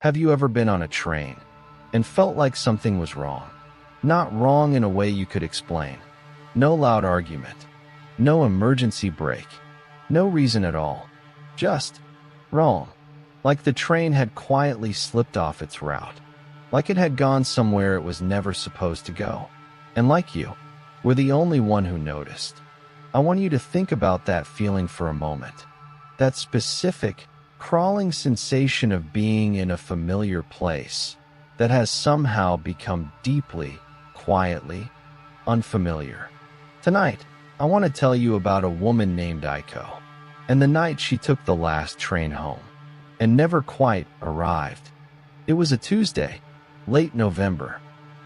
Have you ever been on a train and felt like something was wrong? Not wrong in a way you could explain. No loud argument. No emergency brake. No reason at all. Just wrong. Like the train had quietly slipped off its route. Like it had gone somewhere it was never supposed to go. And like you, were the only one who noticed. I want you to think about that feeling for a moment. That specific, crawling sensation of being in a familiar place that has somehow become deeply, quietly unfamiliar. Tonight, I want to tell you about a woman named Aiko, and the night she took the last train home, and never quite arrived. It was a Tuesday, late November,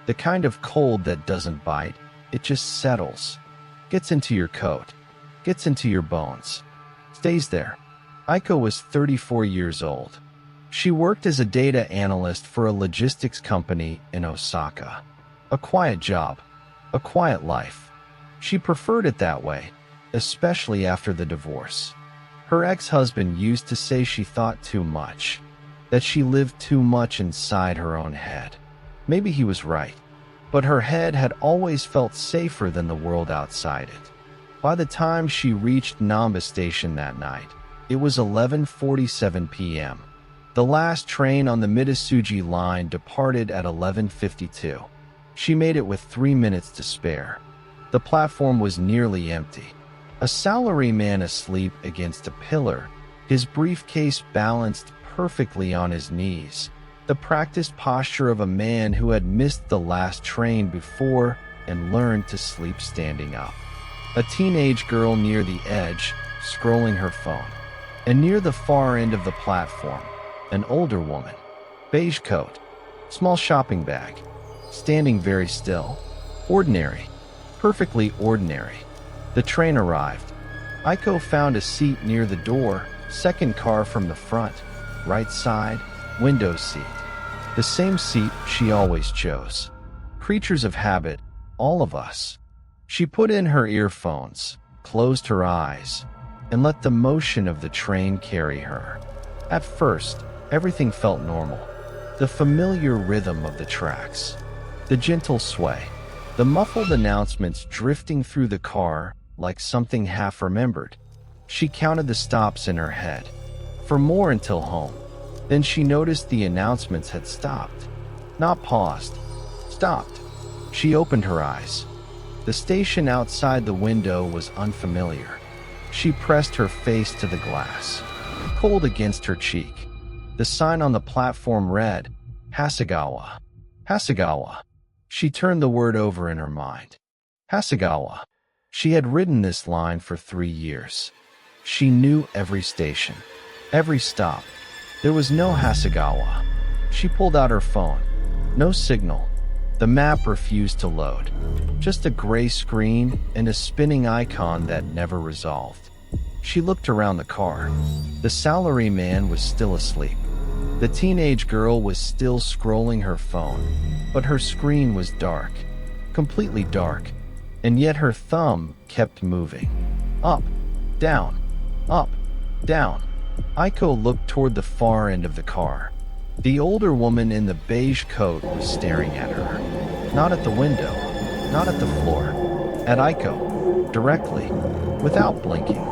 the kind of cold that doesn't bite, it just settles, gets into your coat, gets into your bones, stays there. Aiko was 34 years old. She worked as a data analyst for a logistics company in Osaka. A quiet job, a quiet life. She preferred it that way, especially after the divorce. Her ex-husband used to say she thought too much, that she lived too much inside her own head. Maybe he was right, but her head had always felt safer than the world outside it. By the time she reached Namba Station that night, it was 11:47 p.m. The last train on the Mitsubishi line departed at 11:52. She made it with 3 minutes to spare. The platform was nearly empty. A salaryman asleep against a pillar, his briefcase balanced perfectly on his knees, the practiced posture of a man who had missed the last train before and learned to sleep standing up. A teenage girl near the edge, scrolling her phone. And near the far end of the platform, an older woman, beige coat, small shopping bag, standing very still. Ordinary, perfectly ordinary. The train arrived. Aiko found a seat near the door, second car from the front, right side, window seat. The same seat she always chose. Creatures of habit, all of us. She put in her earphones, closed her eyes, and let the motion of the train carry her. At first, everything felt normal. The familiar rhythm of the tracks, the gentle sway, the muffled announcements drifting through the car like something half remembered. She counted the stops in her head, for more until home. Then she noticed the announcements had stopped. Not paused, stopped. She opened her eyes. The station outside the window was unfamiliar. She pressed her face to the glass, cold against her cheek. The sign on the platform read, Hasegawa. Hasegawa. She turned the word over in her mind. Hasegawa. She had ridden this line for 3 years. She knew every station, every stop. There was no Hasegawa. She pulled out her phone. No signal. The map refused to load. Just a gray screen and a spinning icon that never resolved. She looked around the car. The salaryman was still asleep. The teenage girl was still scrolling her phone, but her screen was dark, completely dark, and yet her thumb kept moving. Up, down, up, down. Aiko looked toward the far end of the car. The older woman in the beige coat was staring at her. Not at the window, not at the floor. At Aiko, directly, without blinking.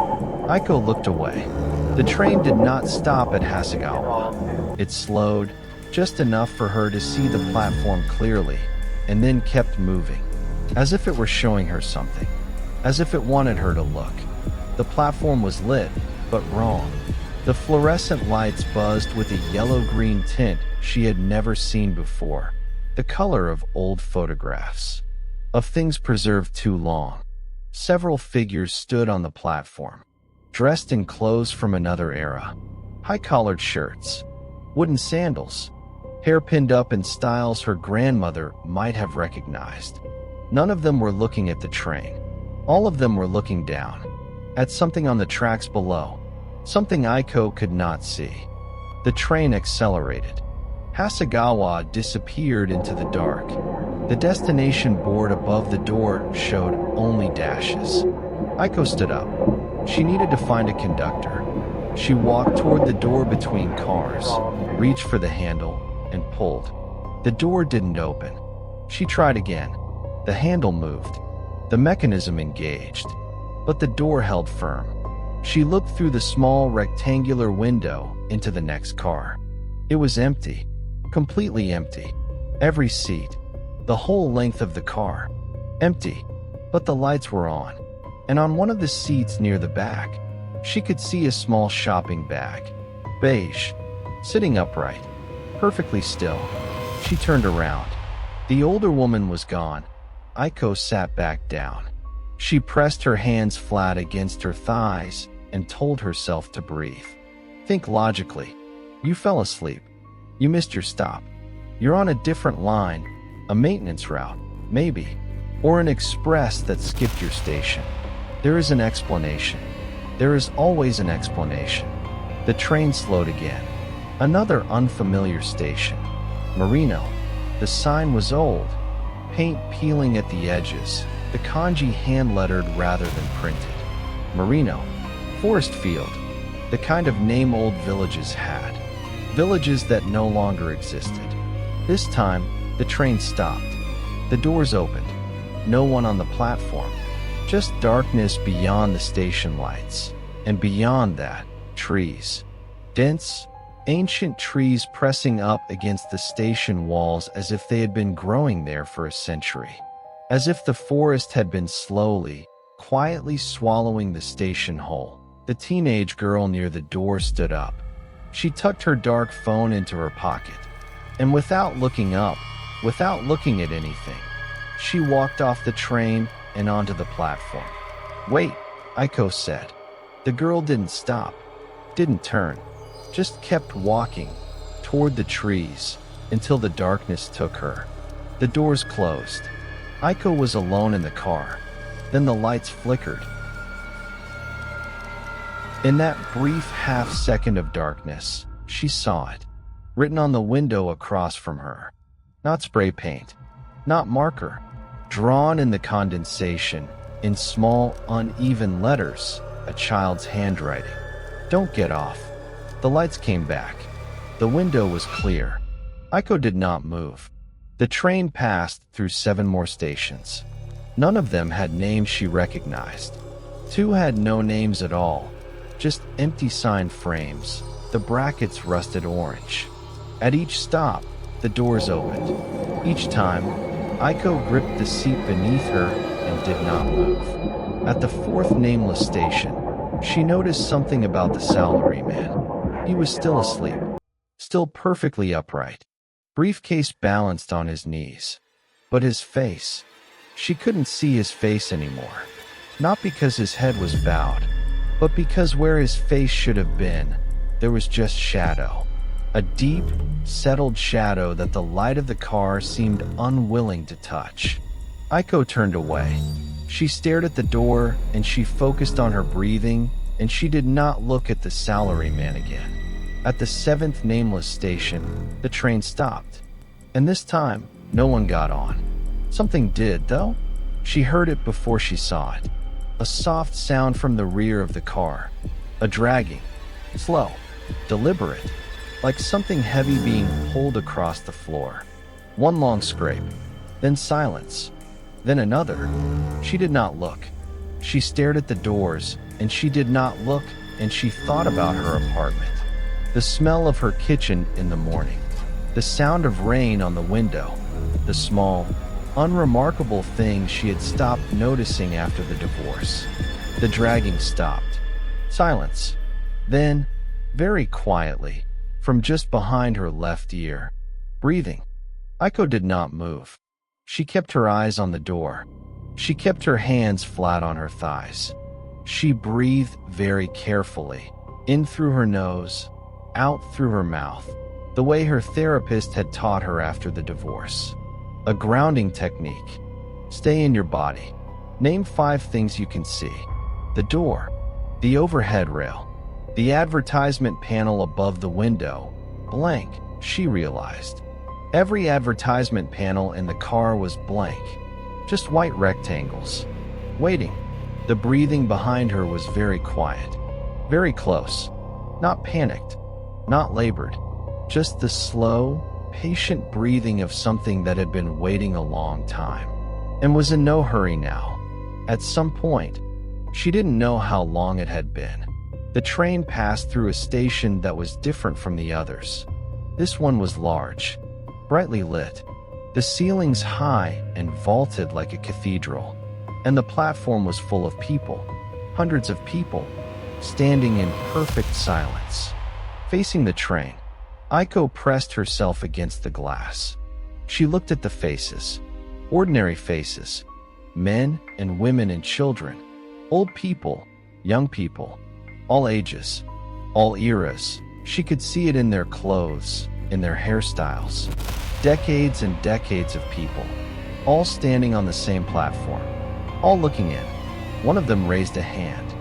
Aiko looked away. The train did not stop at Hasegawa. It slowed, just enough for her to see the platform clearly, and then kept moving, as if it were showing her something, as if it wanted her to look. The platform was lit, but wrong. The fluorescent lights buzzed with a yellow-green tint she had never seen before, the color of old photographs, of things preserved too long. Several figures stood on the platform, dressed in clothes from another era, high-collared shirts, wooden sandals, hair pinned up in styles her grandmother might have recognized. None of them were looking at the train. All of them were looking down, at something on the tracks below. Something Aiko could not see. The train accelerated. Hasegawa disappeared into the dark. The destination board above the door showed only dashes. Aiko stood up. She needed to find a conductor. She walked toward the door between cars, reached for the handle, and pulled. The door didn't open. She tried again. The handle moved. The mechanism engaged, but the door held firm. She looked through the small rectangular window into the next car. It was empty, completely empty. Every seat, the whole length of the car, empty, but the lights were on. And on one of the seats near the back, she could see a small shopping bag, beige, sitting upright, perfectly still. She turned around. The older woman was gone. Aiko sat back down. She pressed her hands flat against her thighs and told herself to breathe. Think logically. You fell asleep. You missed your stop. You're on a different line, a maintenance route, maybe, or an express that skipped your station. There is an explanation. There is always an explanation. The train slowed again. Another unfamiliar station. Marino. The sign was old, paint peeling at the edges, the kanji hand-lettered rather than printed. Marino. Forest field. The kind of name old villages had. Villages that no longer existed. This time, the train stopped. The doors opened. No one on the platform. Just darkness beyond the station lights. And beyond that, trees. Dense, ancient trees pressing up against the station walls as if they had been growing there for a century. As if the forest had been slowly, quietly swallowing the station whole. The teenage girl near the door stood up. She tucked her dark phone into her pocket. And without looking up, without looking at anything, she walked off the train and onto the platform. "Wait," Aiko said. The girl didn't stop, didn't turn, just kept walking toward the trees until the darkness took her. The doors closed. Aiko was alone in the car. Then the lights flickered. In that brief half-second of darkness, she saw it, written on the window across from her. Not spray paint, not marker, drawn in the condensation, in small, uneven letters, a child's handwriting. "Don't get off." The lights came back. The window was clear. Aiko did not move. The train passed through 7 more stations. None of them had names she recognized. 2 had no names at all, just empty sign frames, the brackets rusted orange. At each stop, the doors opened. Each time, Aiko gripped the seat beneath her and did not move. At the 4th nameless station, she noticed something about the salaryman. He was still asleep, still perfectly upright, briefcase balanced on his knees. But his face, she couldn't see his face anymore. Not because his head was bowed, but because where his face should have been, there was just shadow. A deep, settled shadow that the light of the car seemed unwilling to touch. Aiko turned away. She stared at the door and she focused on her breathing, and she did not look at the salaryman again. At the 7th nameless station, the train stopped. And this time, no one got on. Something did, though. She heard it before she saw it. A soft sound from the rear of the car. A dragging. Slow. Deliberate. Like something heavy being pulled across the floor. One long scrape. Then silence. Then another. She did not look. She stared at the doors, and she did not look, and she thought about her apartment. The smell of her kitchen in the morning. The sound of rain on the window. The small, unremarkable things she had stopped noticing after the divorce. The dragging stopped. Silence. Then, very quietly, from just behind her left ear, breathing. Aiko did not move. She kept her eyes on the door. She kept her hands flat on her thighs. She breathed very carefully, in through her nose, out through her mouth, the way her therapist had taught her after the divorce. A grounding technique. Stay in your body. Name 5 things you can see. The door, the overhead rail, the advertisement panel above the window. Blank, she realized. Every advertisement panel in the car was blank. Just white rectangles. Waiting. The breathing behind her was very quiet. Very close. Not panicked, not labored, just the slow, patient breathing of something that had been waiting a long time and was in no hurry now. At some point, she didn't know how long it had been, the train passed through a station that was different from the others. This one was large, brightly lit, the ceilings high and vaulted like a cathedral, and the platform was full of people, hundreds of people, standing in perfect silence. Facing the train, Aiko pressed herself against the glass. She looked at the faces, ordinary faces, men and women and children, old people, young people, all ages, all eras. She could see it in their clothes, in their hairstyles. Decades and decades of people, all standing on the same platform, all looking in. One of them raised a hand,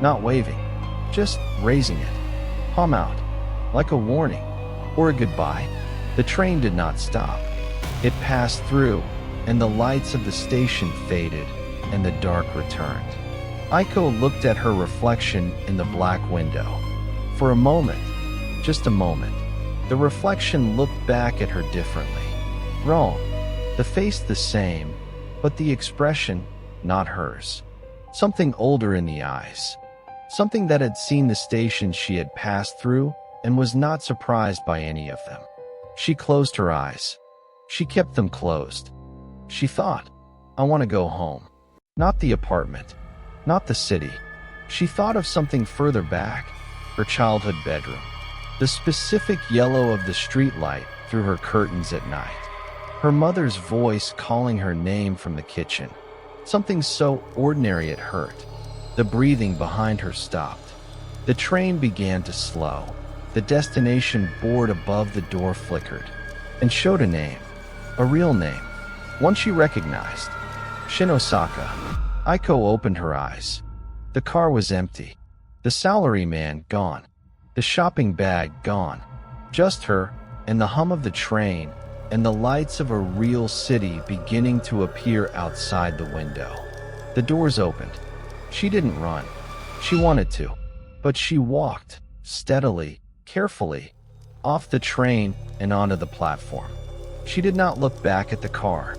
not waving, just raising it, palm out, like a warning or a goodbye. The train did not stop. It passed through, and the lights of the station faded, and the dark returned. Aiko looked at her reflection in the black window. For a moment, just a moment, the reflection looked back at her differently. Wrong. The face the same, but the expression not hers. Something older in the eyes. Something that had seen the stations she had passed through and was not surprised by any of them. She closed her eyes. She kept them closed. She thought, I want to go home. Not the apartment. Not the city. She thought of something further back, her childhood bedroom. The specific yellow of the streetlight through her curtains at night. Her mother's voice calling her name from the kitchen. Something so ordinary it hurt. The breathing behind her stopped. The train began to slow. The destination board above the door flickered and showed a name, a real name, one she recognized. Shinosaka. Aiko opened her eyes. The car was empty. The salaryman gone. The shopping bag gone. Just her and the hum of the train and the lights of a real city beginning to appear outside the window. The doors opened. She didn't run. She wanted to, but she walked, steadily, carefully, off the train and onto the platform. She did not look back at the car.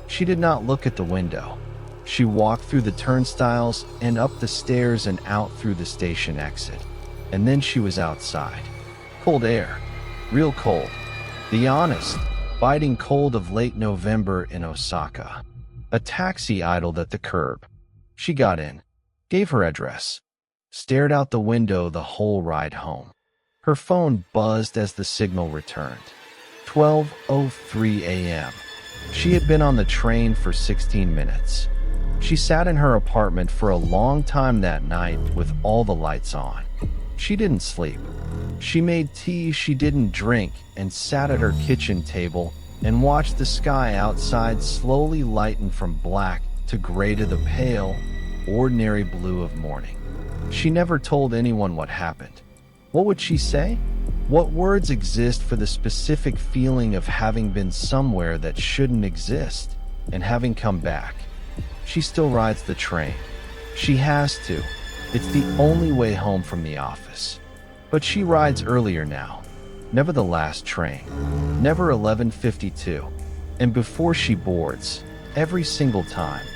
She did not look at the window. She walked through the turnstiles and up the stairs and out through the station exit. And then she was outside. Cold air. Real cold. The honest, biting cold of late November in Osaka. A taxi idled at the curb. She got in, gave her address, stared out the window the whole ride home. Her phone buzzed as the signal returned. 12:03 a.m. She had been on the train for 16 minutes. She sat in her apartment for a long time that night with all the lights on. She didn't sleep. She made tea she didn't drink and sat at her kitchen table and watched the sky outside slowly lighten from black to gray to the pale, ordinary blue of morning. She never told anyone what happened. What would she say? What words exist for the specific feeling of having been somewhere that shouldn't exist and having come back? She still rides the train. She has to. It's the only way home from the office. But she rides earlier now. Never the last train. Never 11:52. And before she boards, every single time,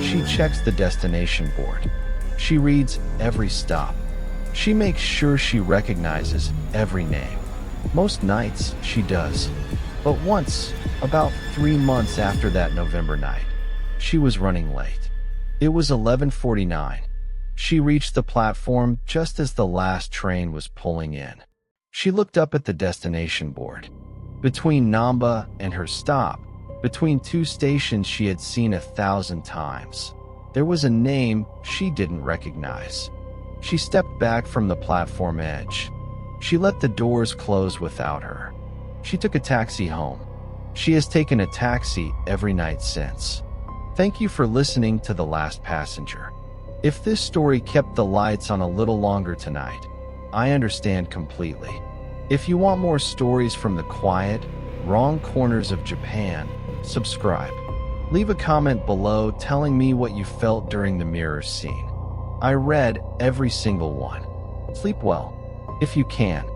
she checks the destination board. She reads every stop. She makes sure she recognizes every name. Most nights she does. But once, about 3 months after that November night, she was running late. It was 11:49. She reached the platform just as the last train was pulling in. She looked up at the destination board. Between Namba and her stop, between two stations she had seen 1,000 times, there was a name she didn't recognize. She stepped back from the platform edge. She let the doors close without her. She took a taxi home. She has taken a taxi every night since. Thank you for listening to The Last Passenger. If this story kept the lights on a little longer tonight, I understand completely. If you want more stories from the quiet, wrong corners of Japan, subscribe. Leave a comment below telling me what you felt during the mirror scene. I read every single one. Sleep well. If you can,